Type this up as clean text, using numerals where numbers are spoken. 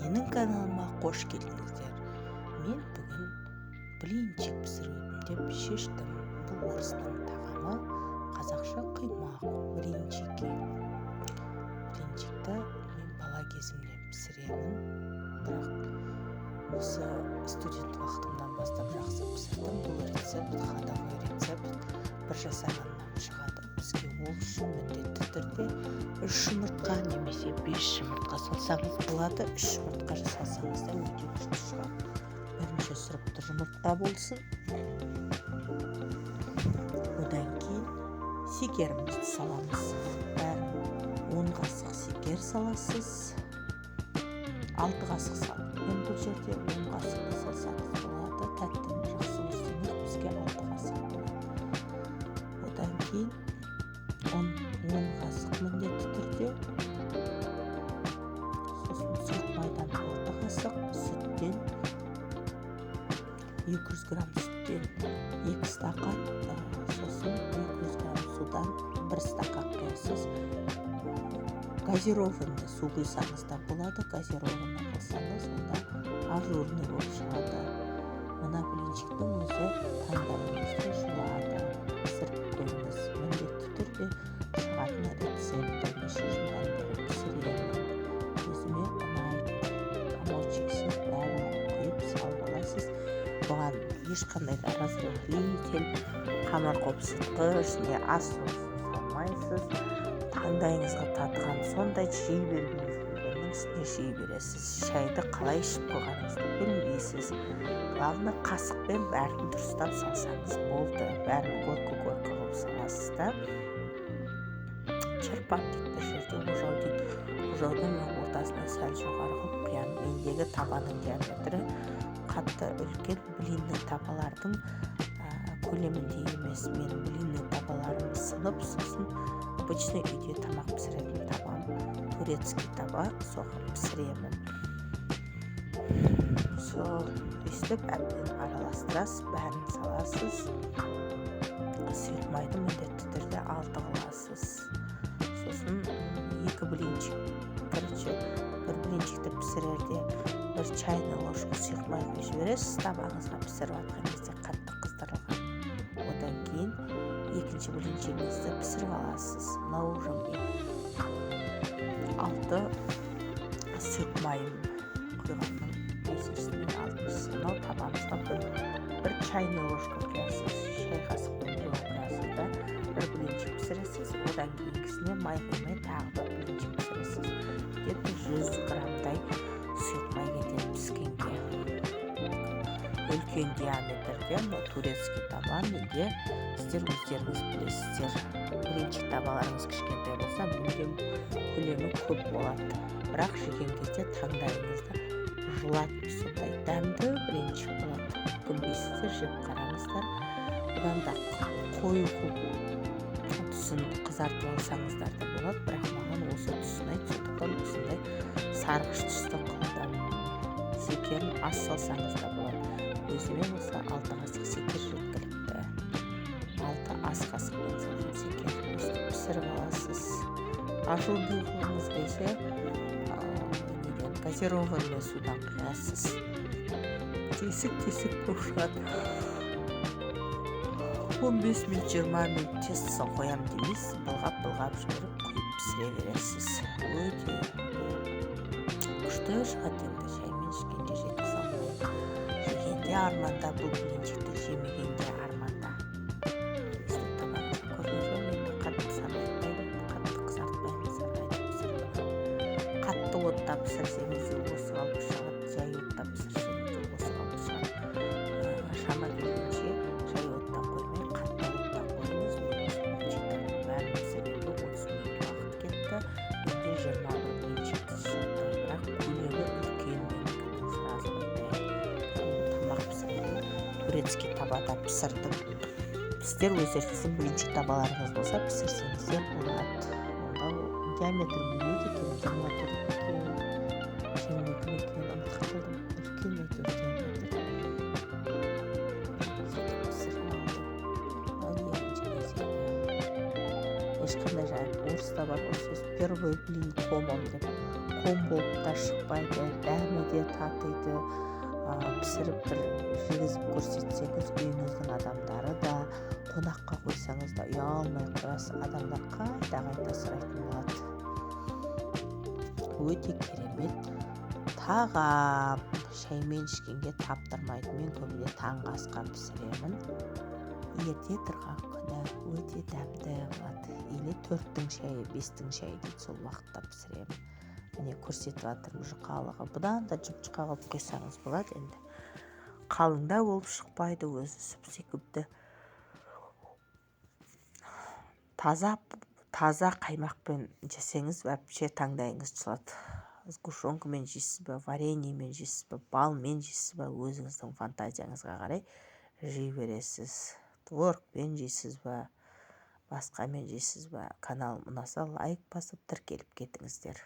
Менің каналыма қош келдіңіздер. Мен бүгін блинчик пісіруім деп шештім. Бұл орыстың тағамы, қазақша құймақ блинчики. Блинчикті мен бала кезімде пісіремін, бірақ осы студент уақытымдан бастап жақсы пісірдім. Бұл рецепт, ходовой рецепт, бір жасағаннан шығады. Бізге ол үшін міндетті түрде 3 жұмыртқа немесе 5 жұмыртқа салсаңыз болады. 3 жұмыртқа жасасаңыз да өте күшті шығады. Бірінші сұрыпты жұмыртқа болсын. Одан кейін секерімізді саламыз. Бәрін 10 қасық секер саласыз. 6 қасық салып. Мен бұл жерде 10 қасықты салсаңыз болады. Тәттіні жақсы өстіңіз, бізге 6 қасық болады. Одан кейін 10 қасық міндетті түрде. Сосын сұйық майдан 6 қасық, сүттен 200 грамм сүттен 2 стақан, сосын 200 грамм судан 1 стақан құясыз. Газированный су құйсаңыз да болады. Газированный қылсаңыз, онда ажурный болып шығады. Мына блинчиктің өзі таңдайыңызды жуады. Пісіріп көріңіз. Міндетті түрде шығатын рецепті неше жылдан бері пісіремін. Өзіме ұнайды. Помолчиксіз бәрін құйып салып аласыз. Бұған ешқандай да разрыхлитель, қамыр қопсытқыш не ас соусын салмайсыз. Таңдайыңызға татыған сондай жей бергіңіз келгеннің үстіне жей бересіз. Шайды қалай ішіп қойғаныңызды білмейсіз. Главное, қасықпен бәрін дұрыстап салсаңыз болды. Бәрін горка-горка қылып саласыз да. Чырпан дейді бір жерде, ожау дейді. Ожауды мен ортасына сәл жоғары қылып құямын. Мендегі табаның диаметрі қатты үлкен блинный табалардың көлемінде емес. Менің блинный табаларым сынып, сосын обычный үйде тамақ пісіретін табам, турецкий таба, соған пісіремін. Сол өстіп әбден араластырасыз, бәрін саласыз. Сұйық майды міндетті түрде 6 қыласыз. Сосын 2 блинчик. Короче, бір блинчикті пісірерде 1 чайный ложка сұйық май құйып жібересіз, табағыңызға пісіріп атқан кезде қатты қыздырылған. Одан кейін екінші блинчигіңізді пісіріп аласыз. Мынау уже 6 сұйық майым құйғанның нәтижесінде 6-сы. Мынау табағыңызға бір чайный ложка құясыз, шай қасықпен құясыз да бір блинчик пісіресіз. Одан кейінгісіне май құймай тағы бір блинчик пісіресіз. Где-то 100 граммдай сұйық май кетеді піскенге. Үлкен диаметрде, турецкий таба, менде сіздер өздеріңіз білесіздер. Блинчик табаларыңыз кішкентай болса, мүлдем көлемі көп болады. Бірақ жеген кезде таңдайыңызды жылатып, сондай дәмді блинчик болады. Көнбейсіздер, жеп қараңыздар. Одан да қою түсін қызартып алсаңыздар да болады, бірақ маған осы түсін айтып, сондықтан осындай сарғыш түсті қылдым. Секерін аз салсаңыз да болады. Өзіме болса 6 қасық секер жеткілікті. 6 ас қасықпен салған секерін өстіп пісіріп аласыз. Ажурный қылыңыз келсе, газированный судан құясыз. Тесік болып шығады. 15 минут, 20 минут тестісін қоям демейсіз, былғап жіберіп құйып пісіре бересіз. Өте күшті шығады енді, шаймен ішкенде жеткізе алмайды. Жегенде арманда, бұл блинчикті жемегенде арманда. Өстіп табағыңызды көрдіңіз бе, мен қатты сарғайтпаймын, қатты қызартпаймын, сарғайтып пісіріп аламын. Қатты отта пісірсеңіз де осы қалып шығады, жай отта пісірсеңіз де осы қалып шығады. Шама келгенше жай оттан қоймай, қатты оттан қойыңыз. Бәрін пісіргенде 30 минут уақыт кетті. Менде 21 блинчикті шықты, бірақ көлемі үлкен менікінің сразу айтайын. Тамақ пісірген турецкий табада пісірдім. Сіздер өздеріңіздің блинчик табаларыңыз болса пісірсеңіздер болады. Онда диаметр білмейді екен, диаметр үлкен ұмытып қалдым. Үлкен диаметр. Сөйтіп пісіріп алдым. Ешқандай орыста бар, осы первый блин комом деп ком болып та шықпайды, дәмі де татиды. Пісіріп бір жегізіп көрсетсеңіз, үйіңіздің адамдары да, қонаққа қойсаңыз да ұялмай қоясыз, адамдар қайта сұрайтын болады. Өте керемет тағам. Шаймен ішкенге таптырмайды. Мен көбіне таңғы асқа пісіремін. Ерте тұрған күні өте дәмді болады. Или 4-тің шайы, 5-тің шайы дейді, сол уақытта пісіремін. Міне көрсетіп жатырмын жұқалығы. Бұдан да жұп-жұқа қылып қойсаңыз болады енді. Қалыңда болып шықпайды, өзі сүп секілді. Таза қаймақпен жесеңіз вообще таңдайыңыз тұлады. Сгущенкамен жейсіз бе, вареньемен жейсіз бе, балмен жейсіз бе, өзіңіздің фантазияңызға қарай жей бересіз. Творогпен жейсіз бе, басқамен жейсіз бе. Каналым ұнаса лайк басып тіркеліп кетіңіздер.